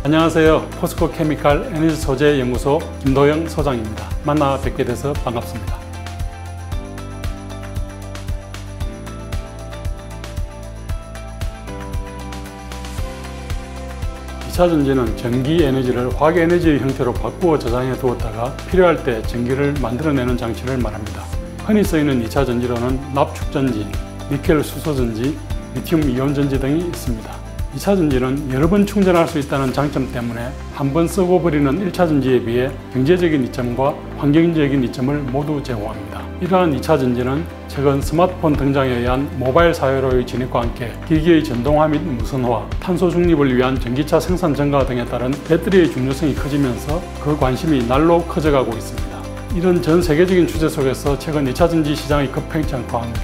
안녕하세요. 포스코 케미칼 에너지 소재 연구소 김도영 소장입니다. 만나 뵙게 돼서 반갑습니다. 2차 전지는 전기 에너지를 화학 에너지의 형태로 바꾸어 저장해 두었다가 필요할 때 전기를 만들어내는 장치를 말합니다. 흔히 쓰이는 2차 전지로는 납축전지, 니켈 수소전지, 리튬 이온 전지 등이 있습니다. 2차 전지는 여러 번 충전할 수 있다는 장점 때문에 한 번 쓰고 버리는 1차 전지에 비해 경제적인 이점과 환경적인 이점을 모두 제공합니다. 이러한 2차 전지는 최근 스마트폰 등장에 의한 모바일 사회로의 진입과 함께 기기의 전동화 및 무선화, 탄소 중립을 위한 전기차 생산 증가 등에 따른 배터리의 중요성이 커지면서 그 관심이 날로 커져가고 있습니다. 이런 전 세계적인 추세 속에서 최근 2차 전지 시장의 급팽창과 함께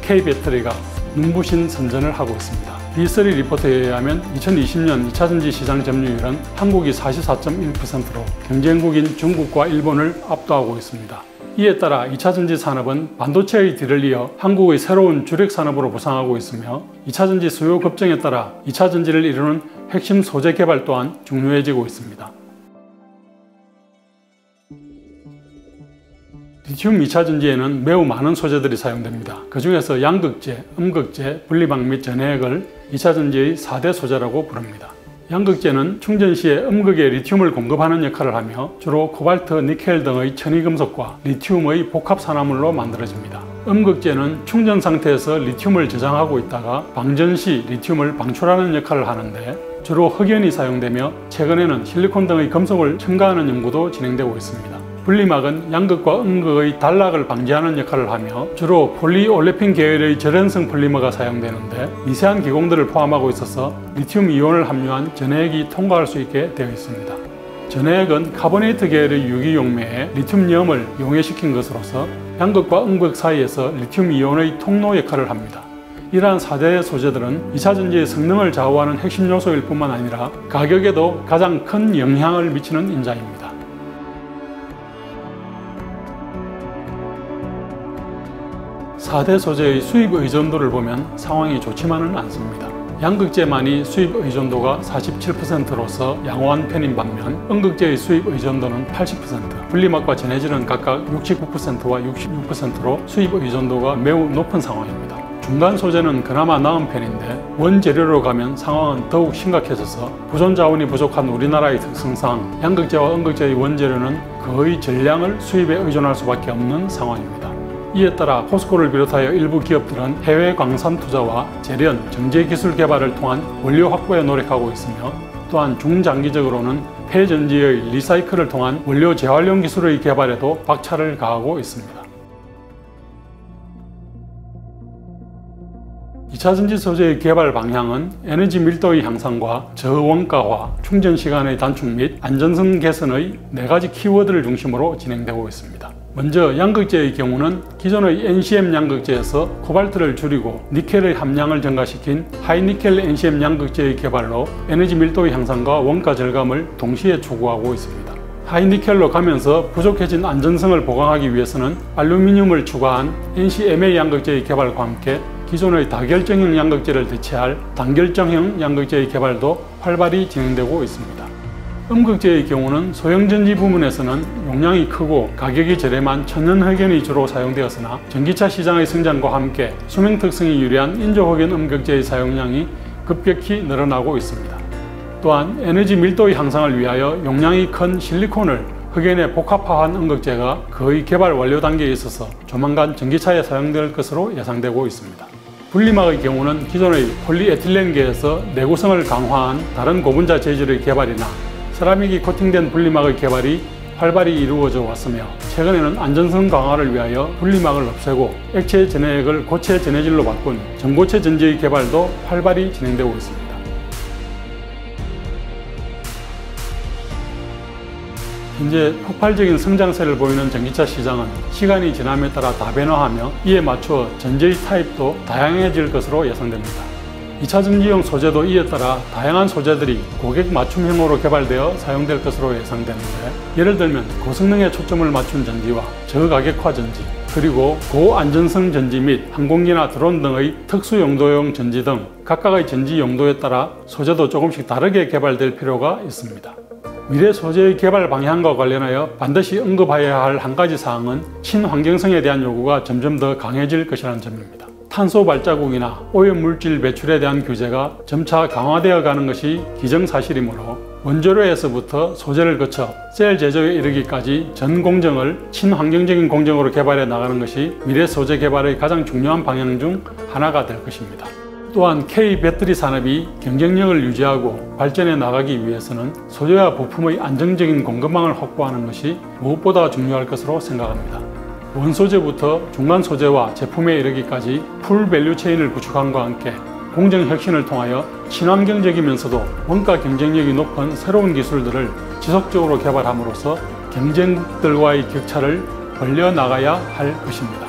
K배터리가 눈부신 선전을 하고 있습니다. B3 리포트에 의하면 2020년 2차 전지 시장 점유율은 한국이 44.1%로 경쟁국인 중국과 일본을 압도하고 있습니다. 이에 따라 2차 전지 산업은 반도체의 뒤를 이어 한국의 새로운 주력 산업으로 부상하고 있으며 2차 전지 수요 급증에 따라 2차 전지를 이루는 핵심 소재 개발 또한 중요해지고 있습니다. 리튬 2차 전지에는 매우 많은 소재들이 사용됩니다. 그 중에서 양극재, 음극재, 분리막 및 전해액을 2차 전지의 4대 소재라고 부릅니다. 양극재는 충전 시에 음극에 리튬을 공급하는 역할을 하며 주로 코발트, 니켈 등의 천위금속과 리튬의 복합 산화물로 만들어집니다. 음극재는 충전 상태에서 리튬을 저장하고 있다가 방전 시 리튬을 방출하는 역할을 하는데 주로 흑연이 사용되며 최근에는 실리콘 등의 금속을 첨가하는 연구도 진행되고 있습니다. 분리막은 양극과 음극의 단락을 방지하는 역할을 하며 주로 폴리올레핀 계열의 절연성 폴리머가 사용되는데 미세한 기공들을 포함하고 있어서 리튬 이온을 함유한 전해액이 통과할 수 있게 되어 있습니다. 전해액은 카보네이트 계열의 유기용매에 리튬염을 용해시킨 것으로서 양극과 음극 사이에서 리튬 이온의 통로 역할을 합니다. 이러한 4대 소재들은 2차 전지의 성능을 좌우하는 핵심 요소일 뿐만 아니라 가격에도 가장 큰 영향을 미치는 인자입니다. 4대 소재의 수입 의존도를 보면 상황이 좋지만은 않습니다. 양극재만이 수입 의존도가 47%로서 양호한 편인 반면 음극재의 수입 의존도는 80%, 분리막과 전해질은 각각 69%와 66%로 수입 의존도가 매우 높은 상황입니다. 중간 소재는 그나마 나은 편인데 원재료로 가면 상황은 더욱 심각해져서 보존 자원이 부족한 우리나라의 특성상 양극재와 음극재의 원재료는 거의 전량을 수입에 의존할 수밖에 없는 상황입니다. 이에 따라 포스코를 비롯하여 일부 기업들은 해외 광산 투자와 재련, 정제 기술 개발을 통한 원료 확보에 노력하고 있으며 또한 중장기적으로는 폐전지의 리사이클을 통한 원료 재활용 기술의 개발에도 박차를 가하고 있습니다. 2차 전지 소재의 개발 방향은 에너지 밀도의 향상과 저원가화, 충전 시간의 단축 및 안전성 개선의 4가지 키워드를 중심으로 진행되고 있습니다. 먼저 양극재의 경우는 기존의 NCM 양극재에서 코발트를 줄이고 니켈의 함량을 증가시킨 하이니켈 NCM 양극재의 개발로 에너지 밀도의 향상과 원가 절감을 동시에 추구하고 있습니다. 하이니켈로 가면서 부족해진 안전성을 보강하기 위해서는 알루미늄을 추가한 NCMA 양극재의 개발과 함께 기존의 다결정형 양극재를 대체할 단결정형 양극재의 개발도 활발히 진행되고 있습니다. 음극재의 경우는 소형전지 부문에서는 용량이 크고 가격이 저렴한 천연흑연이 주로 사용되었으나 전기차 시장의 성장과 함께 수명 특성이 유리한 인조흑연 음극재의 사용량이 급격히 늘어나고 있습니다. 또한 에너지 밀도의 향상을 위하여 용량이 큰 실리콘을 흑연에 복합화한 음극재가 거의 개발 완료 단계에 있어서 조만간 전기차에 사용될 것으로 예상되고 있습니다. 분리막의 경우는 기존의 폴리에틸렌계에서 내구성을 강화한 다른 고분자 재질의 개발이나 세라믹이 코팅된 분리막의 개발이 활발히 이루어져 왔으며 최근에는 안전성 강화를 위하여 분리막을 없애고 액체 전해액을 고체 전해질로 바꾼 전고체 전지의 개발도 활발히 진행되고 있습니다. 현재 폭발적인 성장세를 보이는 전기차 시장은 시간이 지남에 따라 다변화하며 이에 맞추어 전지의 타입도 다양해질 것으로 예상됩니다. 2차 전지용 소재도 이에 따라 다양한 소재들이 고객 맞춤형으로 개발되어 사용될 것으로 예상되는데 예를 들면 고성능에 초점을 맞춘 전지와 저가격화 전지, 그리고 고안전성 전지 및 항공기나 드론 등의 특수 용도용 전지 등 각각의 전지 용도에 따라 소재도 조금씩 다르게 개발될 필요가 있습니다. 미래 소재의 개발 방향과 관련하여 반드시 언급해야 할 한 가지 사항은 친환경성에 대한 요구가 점점 더 강해질 것이라는 점입니다. 탄소 발자국이나 오염물질 배출에 대한 규제가 점차 강화되어 가는 것이 기정사실이므로 원재료에서부터 소재를 거쳐 셀 제조에 이르기까지 전 공정을 친환경적인 공정으로 개발해 나가는 것이 미래 소재 개발의 가장 중요한 방향 중 하나가 될 것입니다. 또한 K-배터리 산업이 경쟁력을 유지하고 발전해 나가기 위해서는 소재와 부품의 안정적인 공급망을 확보하는 것이 무엇보다 중요할 것으로 생각합니다. 원소재부터 중간 소재와 제품에 이르기까지 풀 밸류 체인을 구축함과 함께 공정 혁신을 통하여 친환경적이면서도 원가 경쟁력이 높은 새로운 기술들을 지속적으로 개발함으로써 경쟁국들과의 격차를 벌려 나가야 할 것입니다.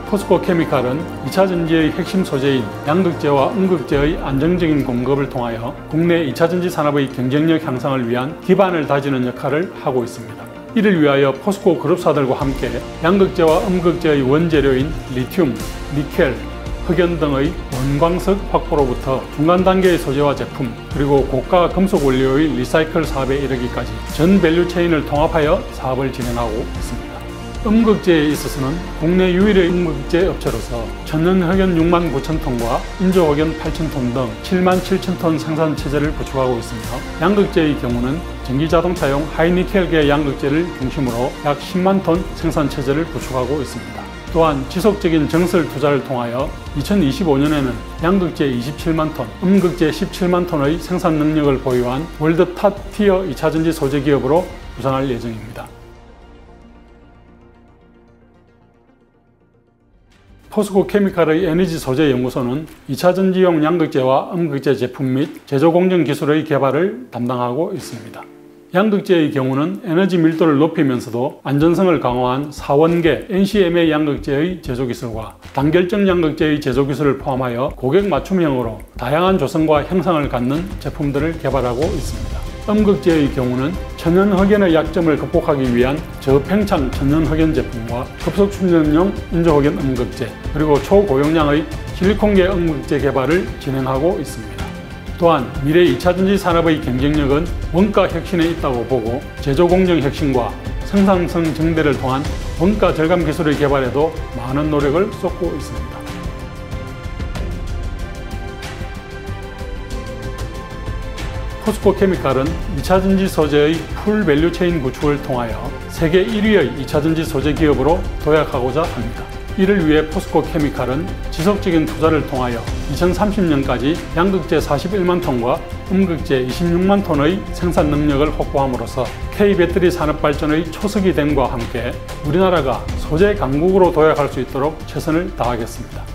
포스코 케미칼은 2차 전지의 핵심 소재인 양극재와 음극재의 안정적인 공급을 통하여 국내 2차 전지 산업의 경쟁력 향상을 위한 기반을 다지는 역할을 하고 있습니다. 이를 위하여 포스코 그룹사들과 함께 양극재와 음극재의 원재료인 리튬, 니켈, 흑연 등의 원광석 확보로부터 중간 단계의 소재와 제품, 그리고 고가 금속 원료의 리사이클 사업에 이르기까지 전 밸류 체인을 통합하여 사업을 진행하고 있습니다. 음극재에 있어서는 국내 유일의 음극재 업체로서 천연 흑연 69,000톤과 인조 흑연 8,000톤 등 77,000톤 생산 체제를 구축하고 있습니다. 양극재의 경우는 전기자동차용 하이니켈계 양극재를 중심으로 약 10만 톤 생산 체제를 구축하고 있습니다. 또한 지속적인 정설 투자를 통하여 2025년에는 양극재 27만 톤, 음극재 17만 톤의 생산 능력을 보유한 월드 탑 티어 2차전지 소재 기업으로 부상할 예정입니다. 포스코 케미칼의 에너지 소재 연구소는 2차 전지용 양극재와 음극재 제품 및 제조 공정 기술의 개발을 담당하고 있습니다. 양극재의 경우는 에너지 밀도를 높이면서도 안전성을 강화한 사원계 NCMA 양극재의 제조 기술과 단결정 양극재의 제조 기술을 포함하여 고객 맞춤형으로 다양한 조성과 형상을 갖는 제품들을 개발하고 있습니다. 음극재의 경우는 천연 흑연의 약점을 극복하기 위한 저팽창 천연 흑연 제품과 급속 충전용 인조 흑연 음극재, 그리고 초고용량의 실리콘계 음극재 개발을 진행하고 있습니다. 또한 미래 2차 전지 산업의 경쟁력은 원가 혁신에 있다고 보고 제조 공정 혁신과 생산성 증대를 통한 원가 절감 기술의 개발에도 많은 노력을 쏟고 있습니다. 포스코 케미칼은 2차 전지 소재의 풀 밸류 체인 구축을 통하여 세계 1위의 2차 전지 소재 기업으로 도약하고자 합니다. 이를 위해 포스코 케미칼은 지속적인 투자를 통하여 2030년까지 양극재 41만 톤과 음극재 26만 톤의 생산 능력을 확보함으로써 K-배터리 산업 발전의 초석이 됨과 함께 우리나라가 소재 강국으로 도약할 수 있도록 최선을 다하겠습니다.